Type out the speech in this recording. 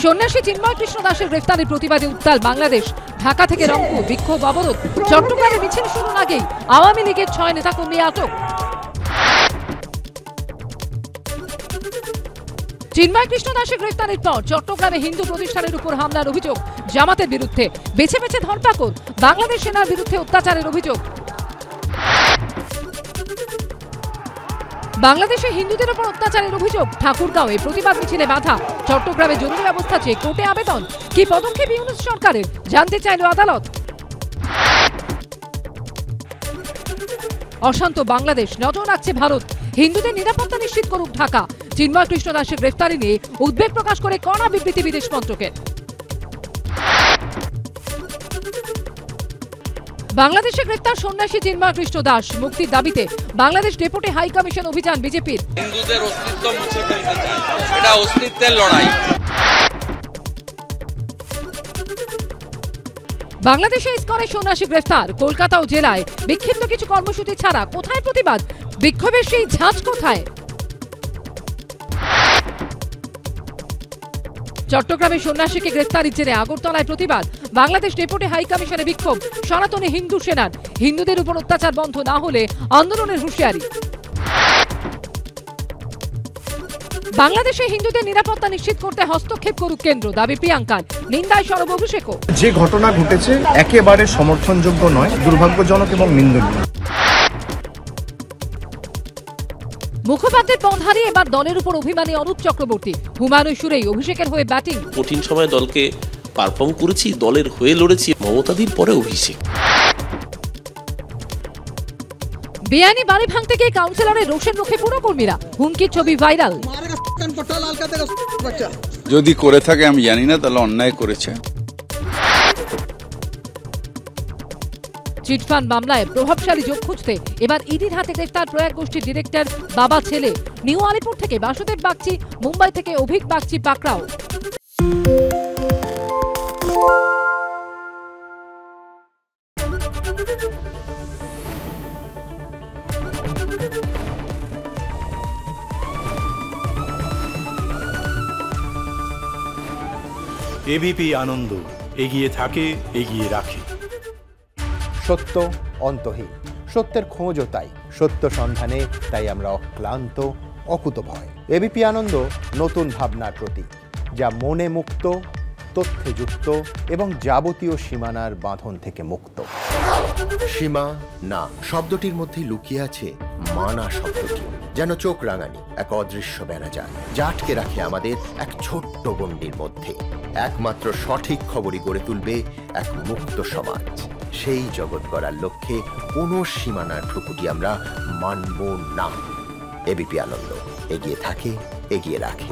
সন্ন্যাসী চিন্ময় কৃষ্ণ দাসের গ্রেফতারের প্রতিবাদে উত্তাল বাংলাদেশ। ঢাকা থেকে রংপুর বিক্ষোভ অবরোধ। চট্টগ্রামে মিছিল শুরুর আগেই আওয়ামী লীগের 6 নেতাকর্মী আটক। চিন্ময় কৃষ্ণ দাসের গ্রেফতারের পর চট্টগ্রামে হিন্দু প্রতিষ্ঠানের উপর হামলার অভিযোগ জামাতের বিরুদ্ধে। বেছে বেছে ধরপাকড়। বাংলাদেশ সেনার বিরুদ্ধে অত্যাচারের অভিযোগ। বাংলাদেশে হিন্দুদের উপর অত্যাচারের অভিযোগ। ঠাকুরগাঁওয়ে প্রতিবাদ মিছিলে বাধা। চট্টগ্রামে জরুরি ব্যবস্থা চেয়ে কোর্টে আবেদন। কি পদক্ষেপ ইউনূস সরকারের, জানতে চাইল আদালত। অশান্ত বাংলাদেশ, নজর রাখছে ভারত। হিন্দুদের নিরাপত্তা নিশ্চিত করুক ঢাকা। চিন্ময় কৃষ্ণ দাসের গ্রেফতারি নিয়ে উদ্বেগ প্রকাশ করে কড়া বিবৃতি বিদেশ মন্ত্রকের। বাংলাদেশে গ্রেফতার সন্ন্যাসী চিন্ময় কৃষ্ণ দাস। মুক্তির দাবিতে বাংলাদেশ ডেপুটি হাই কমিশন অভিযান বিজেপির। হিন্দুদের অস্তিত্ব মুছে ফেলতে চায়, এটা অস্তিত্বের লড়াই। বাংলাদেশে ইসকনের সন্ন্যাসী গ্রেফতার। কলকাতা ও জেলায় বিক্ষিপ্ত কিছু কর্মসূচি ছাড়া কোথায় প্রতিবাদ? বিক্ষোভের সেই ঝাঁজ কোথায়? চট্টগ্রামে সন্ন্যাসীকে গ্রেফতারের জেরে আগরতলায় প্রতিবাদ। বাংলাদেশ ডেপুটি হাই কমিশনে বিক্ষোভ। সনাতনী হিন্দু সেনার। হিন্দুদের উপর অত্যাচার বন্ধ না হলে আন্দোলনের হুঁশিয়ারি। বাংলাদেশে হিন্দুদের নিরাপত্তা নিশ্চিত করতে হস্তক্ষেপ করুক কেন্দ্র, দাবি প্রিয়াঙ্কার। নিন্দায় সরব অভিষেকও। যে ঘটনা ঘটেছে একেবারে সমর্থনযোগ্য নয়, দুর্ভাগ্যজনক এবং নিন্দনীয়। মুখপাত্রের পদ হারিয়ে এবার দলের উপর অভিমানী অনুপ চক্রবর্তী। হুমায়ুন সুরেই অভিষেকের হয়ে ব্যাটিং। কঠিন সময় দলকে পারফর্ম করেছি, দলের হয়ে লড়েছি। মমতাদির পরে অভিষেক। বেআইনি বাড়ি ভাঙতে গিয়ে কাউন্সিলরের রোষের মুখে পুরকর্মীরা। হুমকির ছবি ভাইরাল। যদি করে থাকে আমি জানি না, তাহলে অন্যায় করেছে। চিটফান্ড মামলায় প্রভাবশালী যোগ খুঁজতে এবার ইডির হাতে গ্রেফতার প্রয়াগ গোষ্ঠীর ডিরেক্টর বাবা ছেলে। নিউ আলিপুর থেকে বাসুদেব বাগচি, মুম্বাই থেকে অভিক বাগচি পাকড়াও। এবিপি আনন্দ, এগিয়ে থাকে, এগিয়ে রাখে। সত্য অন্তহীন, সত্যের খোঁজও তাই। সত্য সন্ধানে তাই আমরা অক্লান্ত, অকুতভয়। এবিপি আনন্দ নতুন ভাবনার প্রতীক, যা মনে মুক্ত, তথ্যে যুক্ত এবং যাবতীয় সীমানার বাঁধন থেকে মুক্ত। সীমা না শব্দটির মধ্যে লুকিয়ে আছে মানা শব্দটি, যেন চোখ রাঙানি এক অদৃশ্য ব্যানাজার, যা আটকে রাখে আমাদের এক ছোট্ট গণ্ডির মধ্যে। একমাত্র সঠিক খবরই গড়ে তুলবে এক মুক্ত সমাজ। সেই জগৎ গড়ার লক্ষ্যে কোনো সীমানার ঠুকুটি আমরা মানব না। এবিপি আনন্দ, এগিয়ে থাকে, এগিয়ে রাখে।